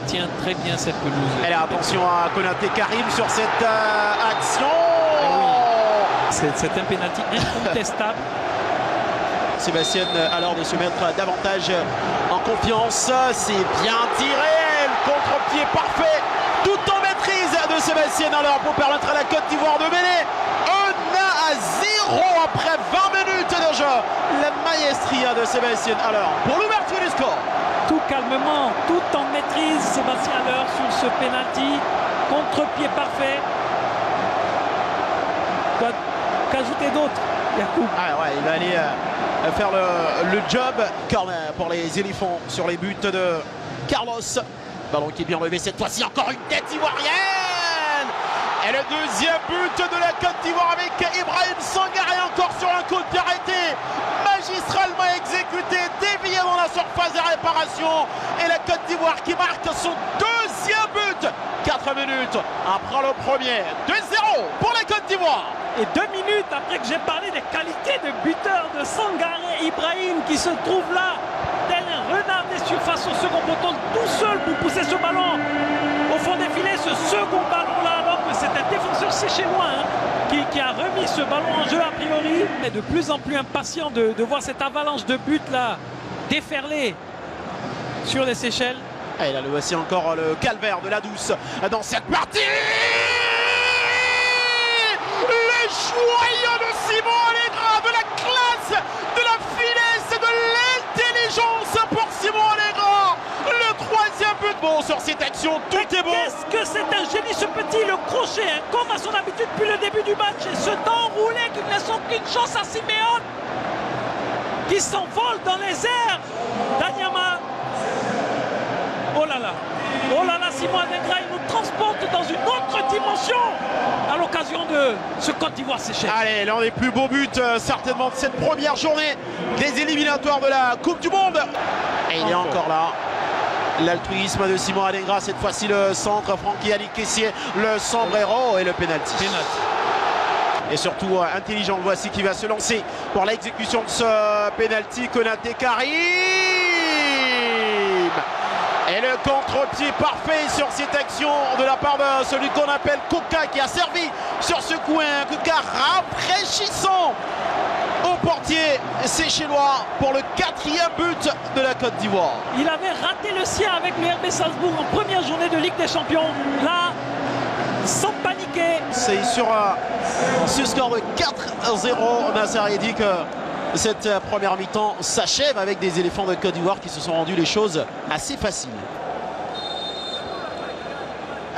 tient très bien cette pelouse. Et là, attention à Konaté Karim sur cette action. C'est un pénalty incontestable. Sébastien alors de se mettre davantage en confiance. C'est bien tiré. Le contre-pied parfait. Tout en maîtrise de Sébastien alors pour permettre à la Côte d'Ivoire de mener 1-0 après 20 minutes de jeu. La maestria de Sébastien alors pour l'ouverture du score. Tout calmement, tout en maîtrise, Sébastien Haller sur ce pénalty. Contre-pied parfait. Qu'ajouter d'autre, Yacoub? Ah ouais, il va aller faire le job. Corner pour les éléphants sur les buts de Carlos. Ballon qui est bien levé cette fois-ci. Encore une tête ivoirienne. Et le deuxième but de la Côte d'Ivoire avec Ibrahim Sangaré encore sur un coup de pied arrêté. Magistralement exécuté, dévié dans la surface de réparation. Et la Côte d'Ivoire qui marque son deuxième but. 4 minutes après le premier. 2-0 pour la Côte d'Ivoire. Et 2 minutes après que j'ai parlé des qualités de buteur de Sangaré Ibrahim qui se trouve là, tel un renard des surfaces au second poteau, tout seul pour pousser ce ballon au fond des filets, ce second ballon-là, alors que c'est un défenseur séchellois qui a remis ce ballon en jeu a priori. Et de plus en plus impatient de voir cette avalanche de buts là déferler sur les Seychelles. Et là, voici encore le calvaire de la douce dans cette partie. Les joyaux de Simon Allegra, de la classe, de la finesse, de l'intelligence pour Simon Allegra. Le troisième but bon sur cette action, tout est bon. Qu'est-ce que c'est un génie ce petit, le crochet, hein, comme à son habitude depuis le début du match. Et ce temps roulé qui ne laisse aucune chance à Siméon, qui s'envole dans les airs. Danyama. Oh là là, Simon Allegra, il nous transporte dans une autre dimension à l'occasion de ce Côte d'Ivoire-Seychelles. Allez, l'un des plus beaux buts certainement de cette première journée des éliminatoires de la Coupe du Monde. Et il est encore là. L'altruisme de Simon Allegra, cette fois-ci le centre, Francky Ali Kessié, le sombrero et le penalty. Et surtout intelligent, voici qui va se lancer pour l'exécution de ce penalty. Konaté Karim. Et le contre-pied parfait sur cette action de la part de celui qu'on appelle Kouka qui a servi sur ce coup. Un Kouka rafraîchissant au portier séchellois pour le 4e but de la Côte d'Ivoire. Il avait raté le sien avec le RB Salzbourg en première journée de Ligue des Champions. Là, sans paniquer. C'est sur ce score de 4-0. Nassar dit que cette première mi-temps s'achève avec des éléphants de Côte d'Ivoire qui se sont rendus les choses assez faciles.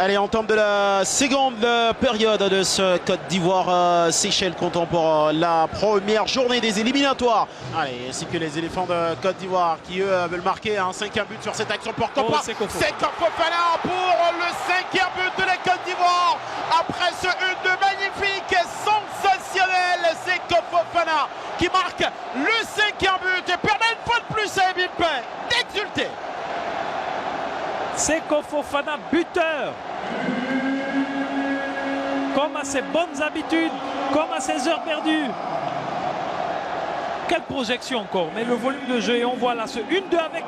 Allez, on tombe de la seconde période de ce Côte d'Ivoire-Seychelles, comptant pour la première journée des éliminatoires. Allez, ainsi que les éléphants de Côte d'Ivoire qui, eux, veulent marquer un 5e but sur cette action pour Kopa. C'est Seko Fofana pour le 5e but de la Côte d'Ivoire. Après ce 1-2 magnifique, sensationnel, Seko Fofana qui marque le 5e but et permet une fois de plus à Ebimpe d'exulter. Seko Fofana, buteur. Comme à ses bonnes habitudes, comme à ses heures perdues. Quelle projection encore, mais le volume de jeu, et on voit là ce 1-2 avec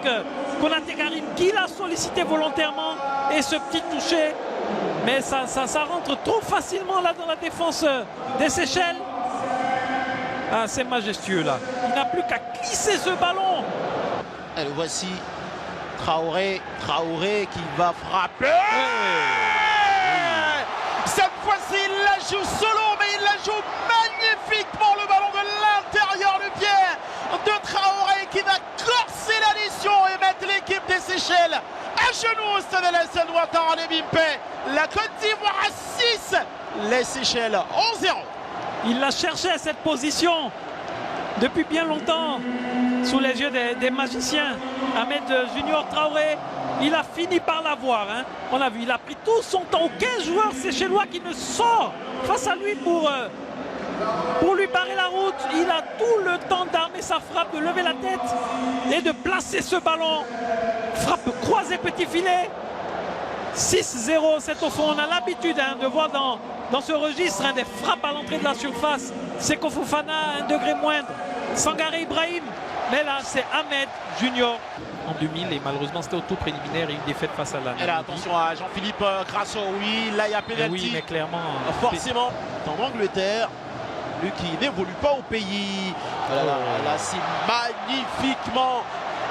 Konaté Karim qui l'a sollicité volontairement et ce petit toucher. Mais ça rentre trop facilement là dans la défense des Seychelles. Ah, c'est majestueux là. Il n'a plus qu'à glisser ce ballon. Et le voici. Traoré qui va frapper. Cette fois-ci, il la joue solo, mais il la joue magnifiquement. Le ballon de l'intérieur du pied de Traoré qui va corser l'addition et mettre l'équipe des Seychelles à genoux au stade Alassane Ouattara de Bimpe. La Côte d'Ivoire à 6, les Seychelles 11-0. Il l'a cherché à cette position depuis bien longtemps, sous les yeux des magiciens. Ahmed Junior Traoré, il a fini par l'avoir. Hein. On a vu, il a pris tout son temps. Aucun joueur séchellois qui ne sort face à lui pour lui barrer la route. Il a tout le temps d'armer sa frappe, de lever la tête et de placer ce ballon. Frappe croisée, petit filet. 6-0, c'est au fond. On a l'habitude de voir dans ce registre des frappes à l'entrée de la surface. Seko Fofana, un degré moindre. Sangaré Ibrahim, Mais là, c'est Ahmed Junior en 2000 et malheureusement c'était au tour préliminaire et une défaite face à la Et là, attention à Jean-Philippe Grasso. Oui, là il y a pénalty. Oui, mais clairement. Forcément, en Angleterre, lui qui n'évolue pas au pays. Là, c'est magnifiquement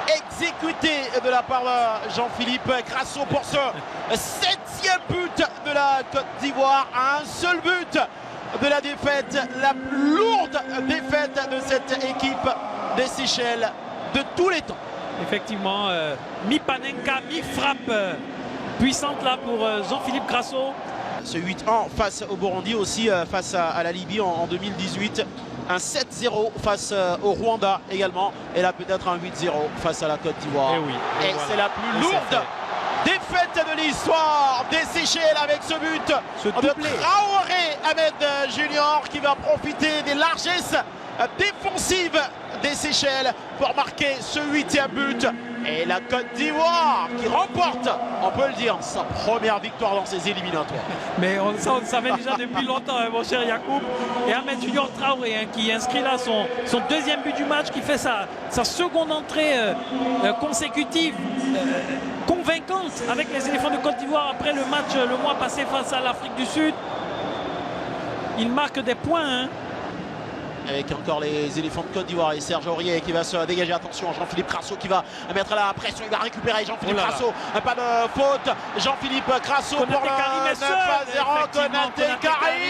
exécuté de la part de Jean-Philippe Grasso pour ce 7e but de la Côte d'Ivoire. Un seul but de la défaite, la plus lourde défaite de cette équipe des Seychelles de tous les temps. Effectivement, mi-Panenka, mi-frappe puissante là pour Jean-Philippe Grasso. Ce 8-1 face au Burundi, aussi face à la Libye en 2018. Un 7-0 face au Rwanda également. Et là peut-être un 8-0 face à la Côte d'Ivoire. Et voilà. C'est la plus lourde défaite de l'histoire des Seychelles avec ce but de Traoré Ahmed Junior qui va profiter des largesses défensives des Seychelles pour marquer ce 8e but. Et la Côte d'Ivoire qui remporte, on peut le dire, sa première victoire dans ses éliminatoires. Mais on le savait déjà depuis longtemps, hein, mon cher Yacoub. Et Ahmed Junior Traoré qui inscrit là son 2e but du match, qui fait sa seconde entrée consécutive, convaincante avec les éléphants de Côte d'Ivoire après le match le mois passé face à l'Afrique du Sud. Il marque des points. Hein. Avec encore les éléphants de Côte d'Ivoire et Serge Aurier qui va se dégager. Attention, Jean-Philippe Grasso qui va mettre la pression. Il va récupérer Jean-Philippe Grasso. Pas de faute. Jean-Philippe Grasso pour le 9-0. Konaté Karim.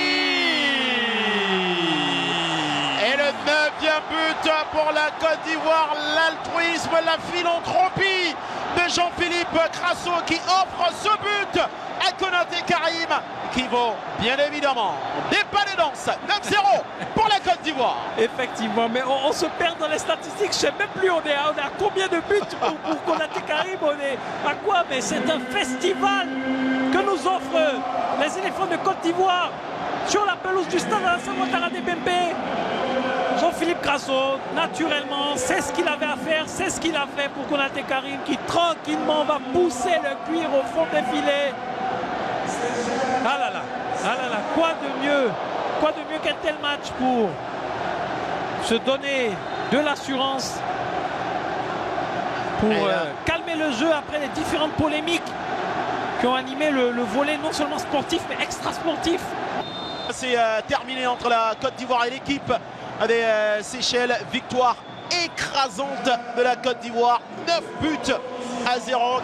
Et le 9e but pour la Côte d'Ivoire. L'altruisme, la philanthropie de Jean-Philippe Grasso qui offre ce but à Konaté Karim, qui vaut bien évidemment des pas de danse. 9-0 pour la Côte d'Ivoire. Effectivement, mais on se perd dans les statistiques. Je ne sais même plus on est à combien de buts pour Konaté Karim. On est à quoi? Mais c'est un festival que nous offrent les éléphants de Côte d'Ivoire sur la pelouse du stade Alassane Ouattara des Bempé. Jean-Philippe Grasso, naturellement, c'est ce qu'il avait à faire, c'est ce qu'il a fait pour Konaté Karim qui tranquillement va pousser le cuir au fond des filets. Ah là là, quoi de mieux qu'un tel match pour se donner de l'assurance, pour calmer le jeu après les différentes polémiques qui ont animé le volet non seulement sportif mais extra-sportif. C'est terminé entre la Côte d'Ivoire et l'équipe des Seychelles. Victoire écrasante de la Côte d'Ivoire, 9 buts à 0.